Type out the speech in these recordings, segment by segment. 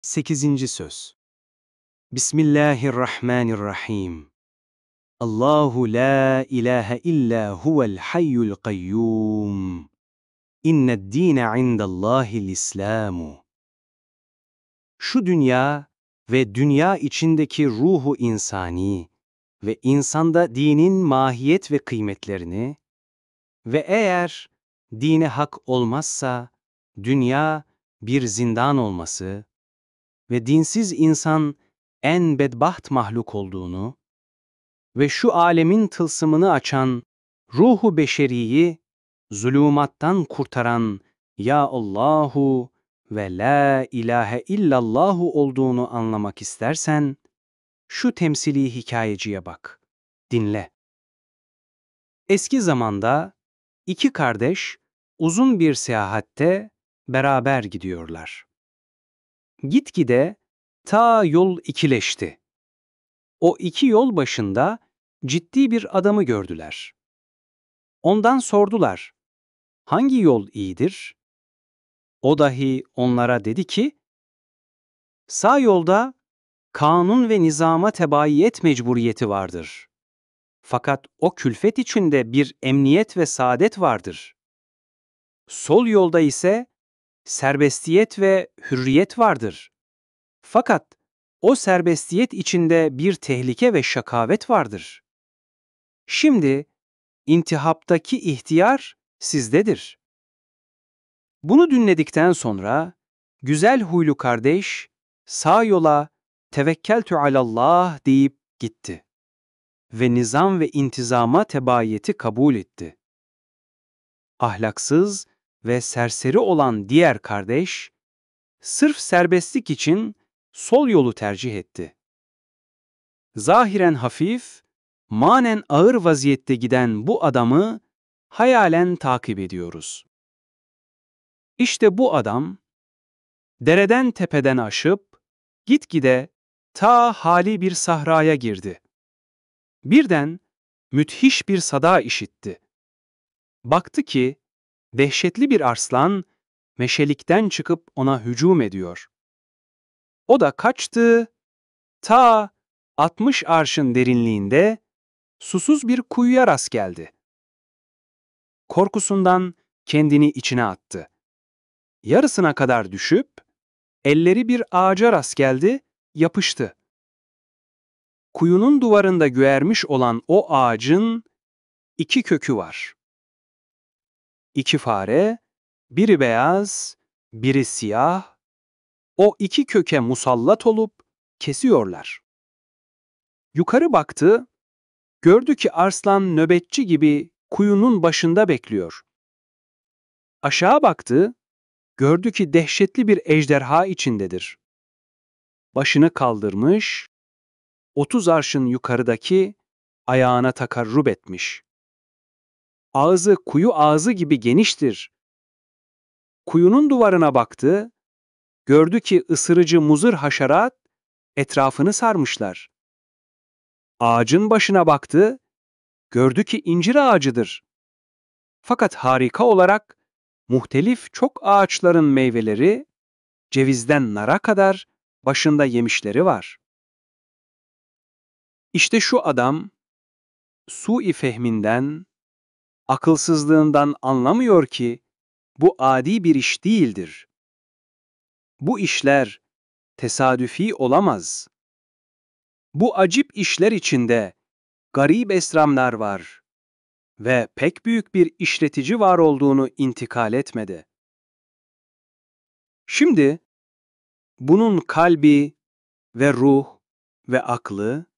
8. Söz. Bismillahirrahmanirrahim. Allahu la ilahe illa huvel hayyul kayyum. İnned dîne indallâhil İslamu. Şu dünya ve dünya içindeki ruhu insani ve insanda dinin mahiyet ve kıymetlerini ve eğer dine hak olmazsa dünya bir zindan olması ve dinsiz insan en bedbaht mahluk olduğunu ve şu alemin tılsımını açan ruhu beşeriyi zulümattan kurtaran Ya Allahu ve La ilahe illallahu olduğunu anlamak istersen, şu temsili hikayeciye bak, dinle. Eski zamanda iki kardeş uzun bir seyahatte beraber gidiyorlar. Gitgide ta yol ikileşti. O iki yol başında ciddi bir adamı gördüler. Ondan sordular, hangi yol iyidir? O dahi onlara dedi ki, sağ yolda kanun ve nizama tebaiyet mecburiyeti vardır. Fakat o külfet içinde bir emniyet ve saadet vardır. Sol yolda ise serbestiyet ve hürriyet vardır. Fakat o serbestiyet içinde bir tehlike ve şakavet vardır. Şimdi intihaptaki ihtiyar sizdedir. Bunu dinledikten sonra güzel huylu kardeş sağ yola tevekkeltü alallah deyip gitti ve nizam ve intizama tebaiyeti kabul etti. Ahlaksız ve serseri olan diğer kardeş sırf serbestlik için sol yolu tercih etti. Zahiren hafif, manen ağır vaziyette giden bu adamı hayalen takip ediyoruz. İşte bu adam, dereden tepeden aşıp, gitgide ta hali bir sahraya girdi. Birden müthiş bir sada işitti. Baktı ki, dehşetli bir arslan, meşelikten çıkıp ona hücum ediyor. O da kaçtı, ta 60 arşın derinliğinde susuz bir kuyuya rast geldi. Korkusundan kendini içine attı. Yarısına kadar düşüp, elleri bir ağaca rast geldi, yapıştı. Kuyunun duvarında güermiş olan o ağacın iki kökü var. İki fare, biri beyaz, biri siyah, o iki köke musallat olup kesiyorlar. Yukarı baktı, gördü ki arslan nöbetçi gibi kuyunun başında bekliyor. Aşağı baktı, gördü ki dehşetli bir ejderha içindedir. Başını kaldırmış, 30 arşın yukarıdaki ayağına takarrub etmiş. Ağzı kuyu ağzı gibi geniştir. Kuyunun duvarına baktı, gördü ki ısırıcı muzır haşerat etrafını sarmışlar. Ağacın başına baktı, gördü ki incir ağacıdır. Fakat harika olarak muhtelif çok ağaçların meyveleri, cevizden nara kadar başında yemişleri var. İşte şu adam, sui fehminden, akılsızlığından anlamıyor ki bu adi bir iş değildir. Bu işler tesadüfi olamaz. Bu acip işler içinde garip esramlar var ve pek büyük bir işletici var olduğunu intikal etmedi. Şimdi bunun kalbi ve ruh ve aklı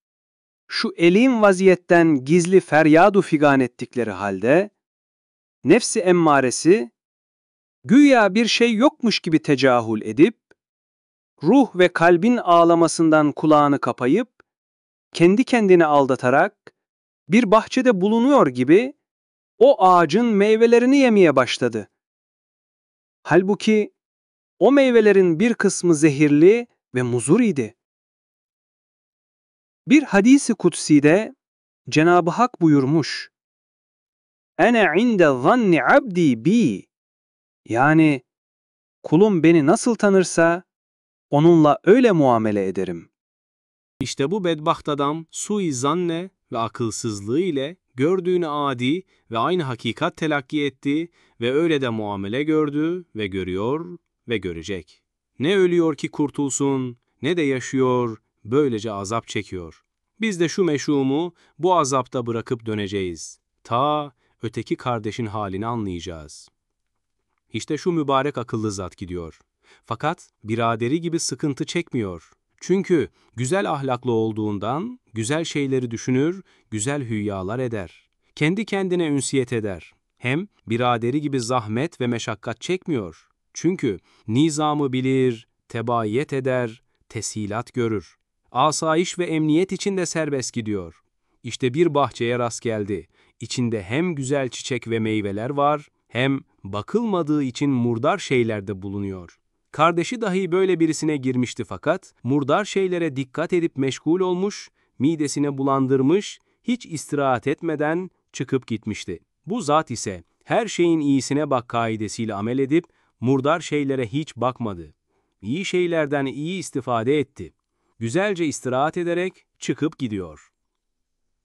şu elim vaziyetten gizli feryadu figan ettikleri halde nefsi emmaresi güya bir şey yokmuş gibi tecahül edip ruh ve kalbin ağlamasından kulağını kapayıp kendi kendini aldatarak bir bahçede bulunuyor gibi o ağacın meyvelerini yemeye başladı. Halbuki o meyvelerin bir kısmı zehirli ve muzur idi. Bir hadis-i kutsi'de Cenab-ı Hak buyurmuş: "Ene inde zanni abdi bi." Yani kulum beni nasıl tanırsa onunla öyle muamele ederim. İşte bu bedbaht adam suizanne ve akılsızlığı ile gördüğünü adi ve aynı hakikat telakki etti ve öyle de muamele gördü ve görüyor ve görecek. Ne ölüyor ki kurtulsun, ne de yaşıyor, böylece azap çekiyor. Biz de şu meşhumu bu azapta bırakıp döneceğiz. Ta öteki kardeşin halini anlayacağız. İşte şu mübarek akıllı zat gidiyor. Fakat biraderi gibi sıkıntı çekmiyor. Çünkü güzel ahlaklı olduğundan güzel şeyleri düşünür, güzel hülyalar eder. Kendi kendine ünsiyet eder. Hem biraderi gibi zahmet ve meşakkat çekmiyor. Çünkü nizamı bilir, tebaiyet eder, teshilat görür. Asayiş ve emniyet içinde serbest gidiyor. İşte bir bahçeye rast geldi. İçinde hem güzel çiçek ve meyveler var, hem bakılmadığı için murdar şeyler de bulunuyor. Kardeşi dahi böyle birisine girmişti fakat murdar şeylere dikkat edip meşgul olmuş, midesine bulandırmış, hiç istirahat etmeden çıkıp gitmişti. Bu zat ise her şeyin iyisine bak kaidesiyle amel edip murdar şeylere hiç bakmadı. İyi şeylerden iyi istifade etti. Güzelce istirahat ederek çıkıp gidiyor.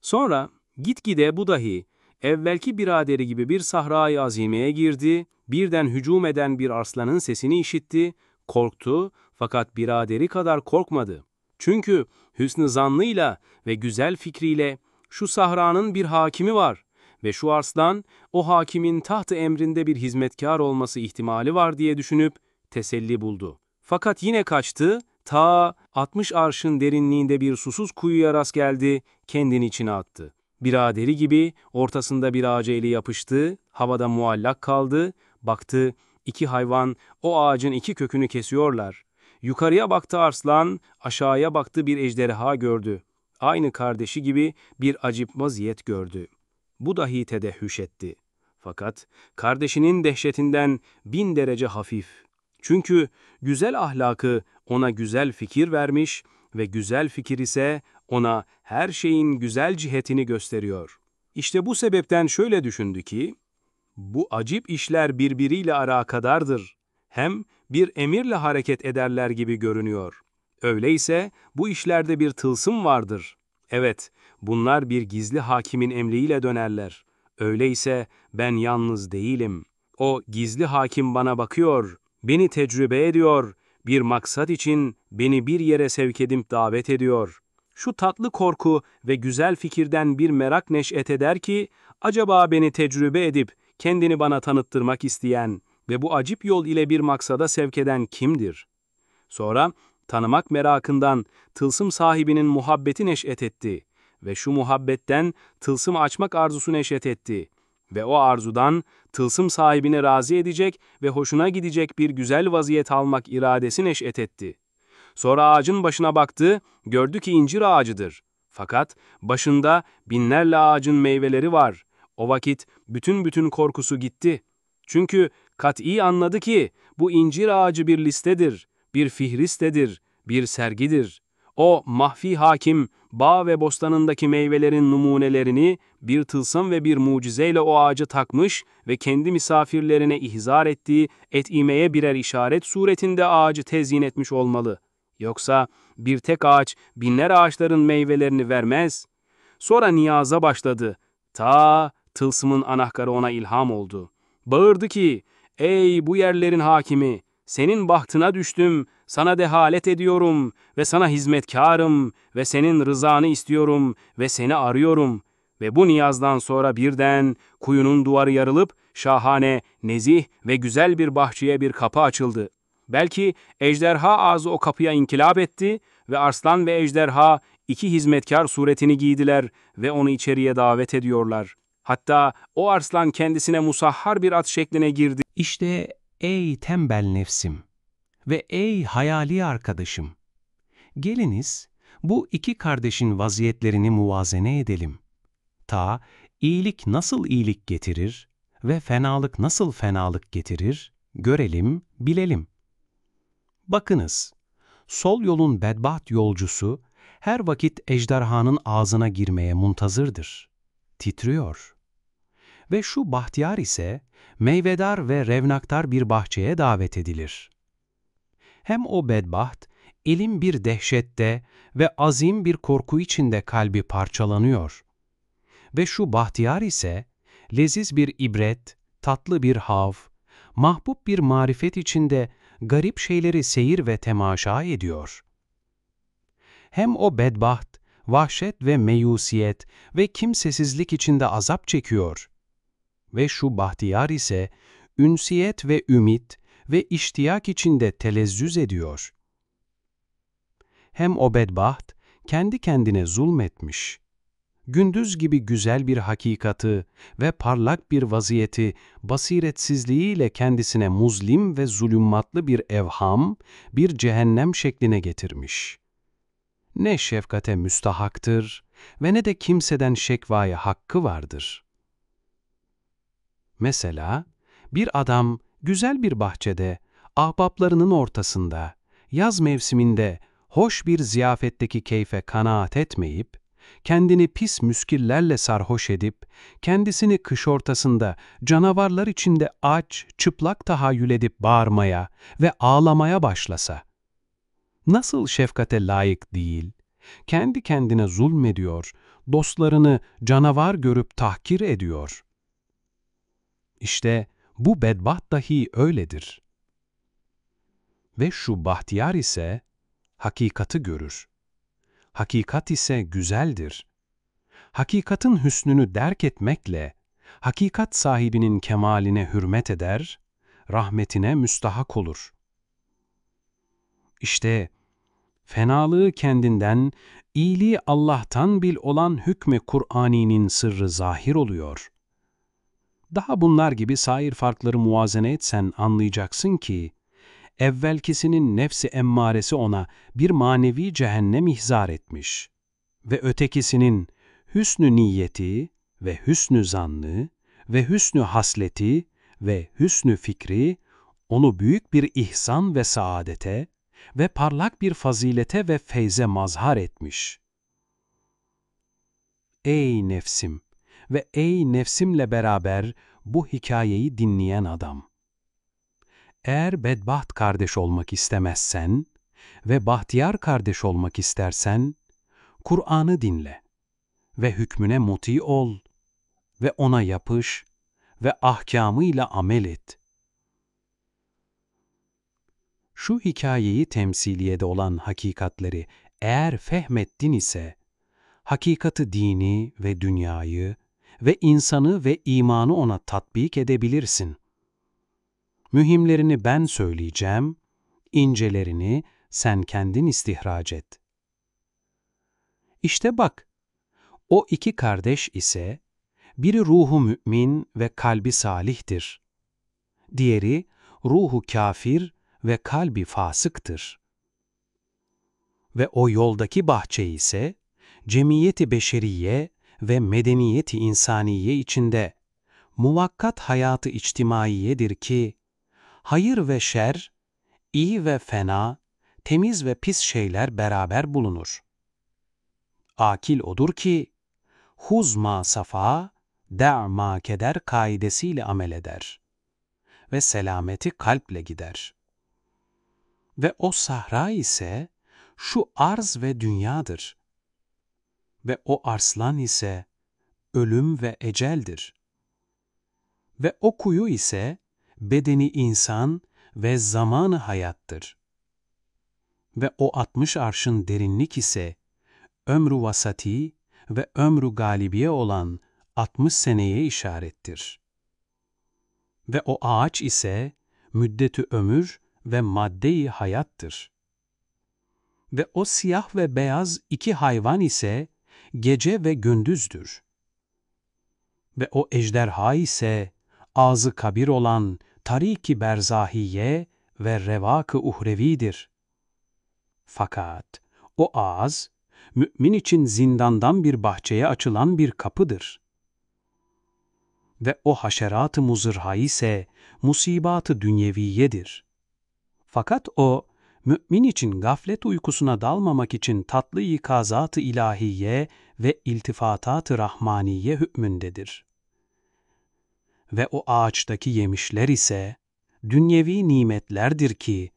Sonra gitgide bu dahi evvelki biraderi gibi bir sahra-i azimeye girdi, birden hücum eden bir arslanın sesini işitti, korktu fakat biraderi kadar korkmadı. Çünkü hüsnü zannıyla ve güzel fikriyle şu sahranın bir hakimi var ve şu arslan o hakimin taht-ı emrinde bir hizmetkar olması ihtimali var diye düşünüp teselli buldu. Fakat yine kaçtı, ta 60 arşın derinliğinde bir susuz kuyuya rast geldi, kendini içine attı. Biraderi gibi ortasında bir ağaca eli yapıştı, havada muallak kaldı, baktı, iki hayvan o ağacın iki kökünü kesiyorlar. Yukarıya baktı arslan, aşağıya baktı bir ejderha gördü. Aynı kardeşi gibi bir acip vaziyet gördü. Bu dahi tedehhüş etti. Fakat kardeşinin dehşetinden 1000 derece hafif. Çünkü güzel ahlakı ona güzel fikir vermiş ve güzel fikir ise ona her şeyin güzel cihetini gösteriyor. İşte bu sebepten şöyle düşündü ki, bu acip işler birbiriyle alakadardır. Hem bir emirle hareket ederler gibi görünüyor. Öyleyse bu işlerde bir tılsım vardır. Evet, bunlar bir gizli hakimin emriyle dönerler. Öyleyse ben yalnız değilim. O gizli hakim bana bakıyor, beni tecrübe ediyor, bir maksat için beni bir yere sevk edip davet ediyor. Şu tatlı korku ve güzel fikirden bir merak neş'et eder ki, acaba beni tecrübe edip kendini bana tanıttırmak isteyen ve bu acip yol ile bir maksada sevk eden kimdir? Sonra tanımak merakından tılsım sahibinin muhabbeti neş'et etti ve şu muhabbetten tılsım açmak arzusu neş'et etti ve o arzudan tılsım sahibini razı edecek ve hoşuna gidecek bir güzel vaziyet almak iradesi neş'et etti. Sonra ağacın başına baktı, gördü ki incir ağacıdır. Fakat başında binlerle ağacın meyveleri var. O vakit bütün korkusu gitti. Çünkü kat'i anladı ki bu incir ağacı bir listedir, bir fihristedir, bir sergidir. O mahfi hakim, bağ ve bostanındaki meyvelerin numunelerini bir tılsım ve bir mucizeyle o ağacı takmış ve kendi misafirlerine ihzar ettiği et'imeye birer işaret suretinde ağacı tezyin etmiş olmalı. Yoksa bir tek ağaç binler ağaçların meyvelerini vermez. Sonra niyaza başladı. Ta tılsımın anahtarı ona ilham oldu. Bağırdı ki, ey bu yerlerin hakimi, senin bahtına düştüm, sana dehalet ediyorum ve sana hizmetkarım ve senin rızanı istiyorum ve seni arıyorum. Ve bu niyazdan sonra birden kuyunun duvarı yarılıp şahane, nezih ve güzel bir bahçeye bir kapı açıldı. Belki ejderha ağzı o kapıya inkılap etti ve arslan ve ejderha iki hizmetkar suretini giydiler ve onu içeriye davet ediyorlar. Hatta o arslan kendisine musahhar bir at şekline girdi. İşte ey tembel nefsim ve ey hayali arkadaşım, geliniz bu iki kardeşin vaziyetlerini muvazene edelim. Ta iyilik nasıl iyilik getirir ve fenalık nasıl fenalık getirir, görelim, bilelim. Bakınız, sol yolun bedbaht yolcusu her vakit ejderhanın ağzına girmeye muntazırdır. Titriyor. Ve şu bahtiyar ise meyvedar ve revnaktar bir bahçeye davet edilir. Hem o bedbaht elim bir dehşette ve azim bir korku içinde kalbi parçalanıyor. Ve şu bahtiyar ise, leziz bir ibret, tatlı bir hav, mahbub bir marifet içinde garip şeyleri seyir ve temaşa ediyor. Hem o bedbaht, vahşet ve meyusiyet ve kimsesizlik içinde azap çekiyor. Ve şu bahtiyar ise, ünsiyet ve ümit ve iştiyak içinde telezzüz ediyor. Hem o bedbaht, kendi kendine zulmetmiş. Gündüz gibi güzel bir hakikati ve parlak bir vaziyeti basiretsizliğiyle kendisine muzlim ve zulümmatlı bir evham, bir cehennem şekline getirmiş. Ne şefkate müstahaktır ve ne de kimseden şekvaya hakkı vardır. Mesela, bir adam güzel bir bahçede, ahbaplarının ortasında, yaz mevsiminde hoş bir ziyafetteki keyfe kanaat etmeyip, kendini pis müskillerle sarhoş edip, kendisini kış ortasında canavarlar içinde aç, çıplak tahayyül edip bağırmaya ve ağlamaya başlasa, nasıl şefkate layık değil, kendi kendine zulmediyor, dostlarını canavar görüp tahkir ediyor. İşte bu bedbaht dahi öyledir. Ve şu bahtiyar ise hakikati görür. Hakikat ise güzeldir. Hakikatin hüsnünü derk etmekle, hakikat sahibinin kemaline hürmet eder, rahmetine müstahak olur. İşte fenalığı kendinden, iyiliği Allah'tan bil olan hükmü Kur'ani'nin sırrı zahir oluyor. Daha bunlar gibi sair farkları muvazene etsen anlayacaksın ki, evvelkisinin nefsi emmaresi ona bir manevi cehennem ihzar etmiş ve ötekisinin hüsnü niyeti ve hüsnü zannı ve hüsnü hasleti ve hüsnü fikri onu büyük bir ihsan ve saadete ve parlak bir fazilete ve feyze mazhar etmiş. Ey nefsim ve ey nefsimle beraber bu hikayeyi dinleyen adam! Eğer bedbaht kardeş olmak istemezsen ve bahtiyar kardeş olmak istersen, Kur'an'ı dinle ve hükmüne muti ol ve ona yapış ve ahkamıyla amel et. Şu hikayeyi temsiliyede olan hakikatleri eğer fehmettin ise, hakikati dini ve dünyayı ve insanı ve imanı ona tatbik edebilirsin. Mühimlerini ben söyleyeceğim, incelerini sen kendin istihraç et. İşte bak, o iki kardeş ise, biri ruhu mümin ve kalbi salihtir. Diğeri ruhu kafir ve kalbi fasıktır. Ve o yoldaki bahçe ise, cemiyeti beşeriye ve medeniyeti insaniye içinde, muvakkat hayatı içtimaiyedir ki, hayır ve şer, iyi ve fena, temiz ve pis şeyler beraber bulunur. Akil odur ki, huz ma safa, da' ma keder kaidesiyle amel eder ve selameti kalple gider. Ve o sahra ise şu arz ve dünyadır. Ve o arslan ise ölüm ve eceldir. Ve o kuyu ise bedeni insan ve zamanı hayattır. Ve o 60 arşın derinlik ise ömrü vasati ve ömrü galibiye olan 60 seneye işarettir. Ve o ağaç ise müddetü ömür ve madde-i hayattır. Ve o siyah ve beyaz iki hayvan ise gece ve gündüzdür. Ve o ejderha ise ağzı kabir olan tarik-i berzahiye ve revak-ı uhrevidir. Fakat o ağız, mümin için zindandan bir bahçeye açılan bir kapıdır. Ve o haşerat-ı muzırha ise musibat-ı dünyeviyedir. Fakat o, mümin için gaflet uykusuna dalmamak için tatlı ikazat-ı ilahiye ve iltifatat-ı rahmaniye hükmündedir. Ve o ağaçtaki yemişler ise dünyevi nimetlerdir ki,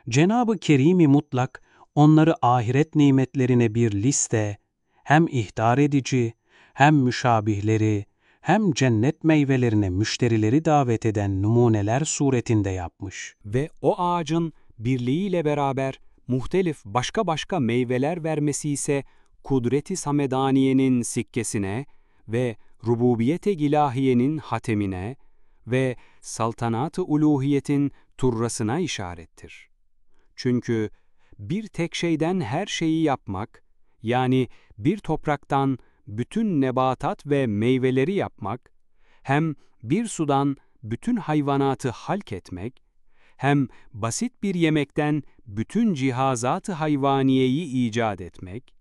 Cenab-ı Kerim-i Mutlak onları ahiret nimetlerine bir liste, hem ihtar edici, hem müşabihleri, hem cennet meyvelerine müşterileri davet eden numuneler suretinde yapmış. Ve o ağacın birliğiyle beraber muhtelif başka meyveler vermesi ise kudret-i samedaniyenin sikkesine ve rububiyet-i ilahiyenin hatemine ve saltanat-ı uluhiyetin turrasına işarettir. Çünkü bir tek şeyden her şeyi yapmak, yani bir topraktan bütün nebatat ve meyveleri yapmak, hem bir sudan bütün hayvanatı halk etmek, hem basit bir yemekten bütün cihazat-ı hayvaniyeyi icat etmek,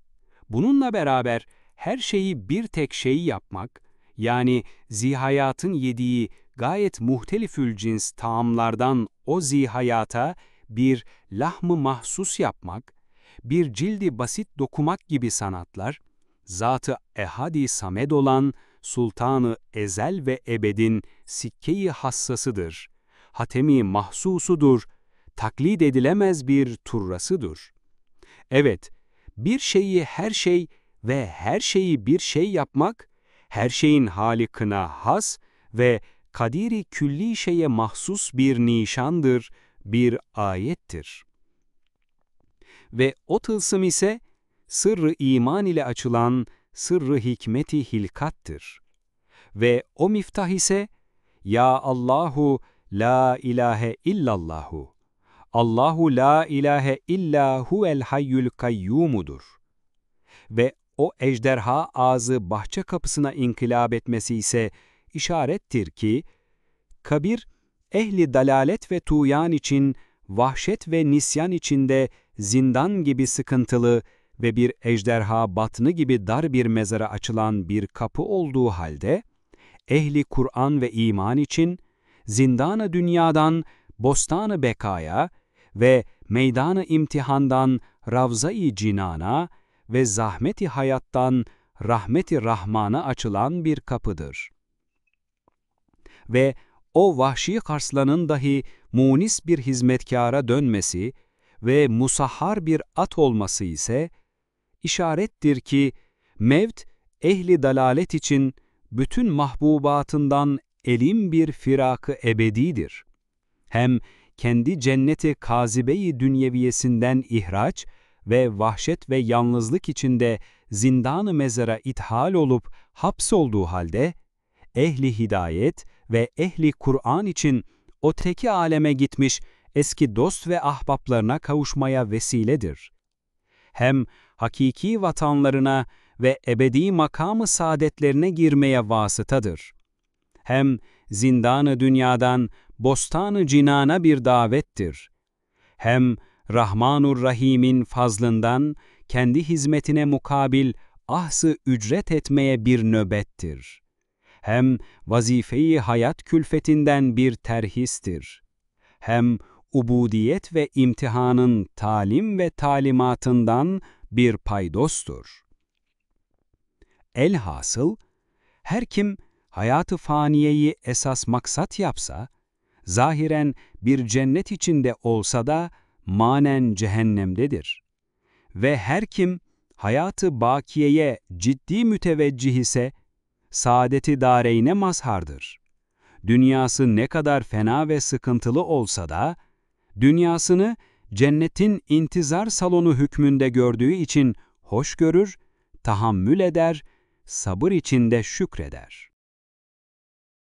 bununla beraber her şeyi bir tek şeyi yapmak, yani zihayatın yediği gayet muhtelifül cins taamlardan o zihayata bir lahm-ı mahsus yapmak, bir cildi basit dokumak gibi sanatlar, zat-ı ehad-i samed olan Sultan-ı Ezel ve Ebed'in sikke-i hassasıdır, hatemi mahsusudur, taklit edilemez bir turrasıdır. Evet, bir şeyi her şey ve her şeyi bir şey yapmak, her şeyin halikına has ve kadiri külli şeye mahsus bir nişandır, bir ayettir. Ve o tılsım ise sırrı iman ile açılan sırrı hikmeti hilkattır. Ve o miftah ise Ya Allahu la ilahe illallahu, Allahu la ilahe illa huvel hayyül kayyumudur. Ve o ejderha ağzı bahçe kapısına inkılap etmesi ise işarettir ki, kabir, ehli dalalet ve tuğyan için, vahşet ve nisyan içinde zindan gibi sıkıntılı ve bir ejderha batını gibi dar bir mezara açılan bir kapı olduğu halde, ehli Kur'an ve iman için, zindan-ı dünyadan bostan-ı bekaya ve meydan-ı imtihandan ravza-i cinana ve zahmet-i hayattan rahmet-i rahmana açılan bir kapıdır. Ve o vahşi karslanın dahi munis bir hizmetkâra dönmesi ve musahhar bir at olması ise, işarettir ki, mevt, ehli dalalet için bütün mahbubatından elim bir firak-ı ebedidir. Hem kendi cenneti kazibe-i dünyeviyesinden ihraç ve vahşet ve yalnızlık içinde zindan-ı mezara ithal olup hapsolduğu halde, ehli hidayet ve ehli Kur'an için o teki aleme gitmiş eski dost ve ahbaplarına kavuşmaya vesiledir. Hem hakiki vatanlarına ve ebedi makamı saadetlerine girmeye vasıtadır. Hem zindan-ı dünyadan bostan-ı cinana bir davettir. Hem Rahmanur Rahim'in fazlından kendi hizmetine mukabil ahs-ı ücret etmeye bir nöbettir. Hem vazife-i hayat külfetinden bir terhistir. Hem ubudiyet ve imtihanın talim ve talimatından bir paydostur. Elhasıl, her kim hayat-ı faniyeyi esas maksat yapsa, zahiren bir cennet içinde olsa da manen cehennemdedir. Ve her kim hayat-ı bakiyeye ciddi müteveccih ise, saadet-i dâreyne mazhardır. Dünyası ne kadar fena ve sıkıntılı olsa da, dünyasını cennetin intizar salonu hükmünde gördüğü için hoş görür, tahammül eder, sabır içinde şükreder.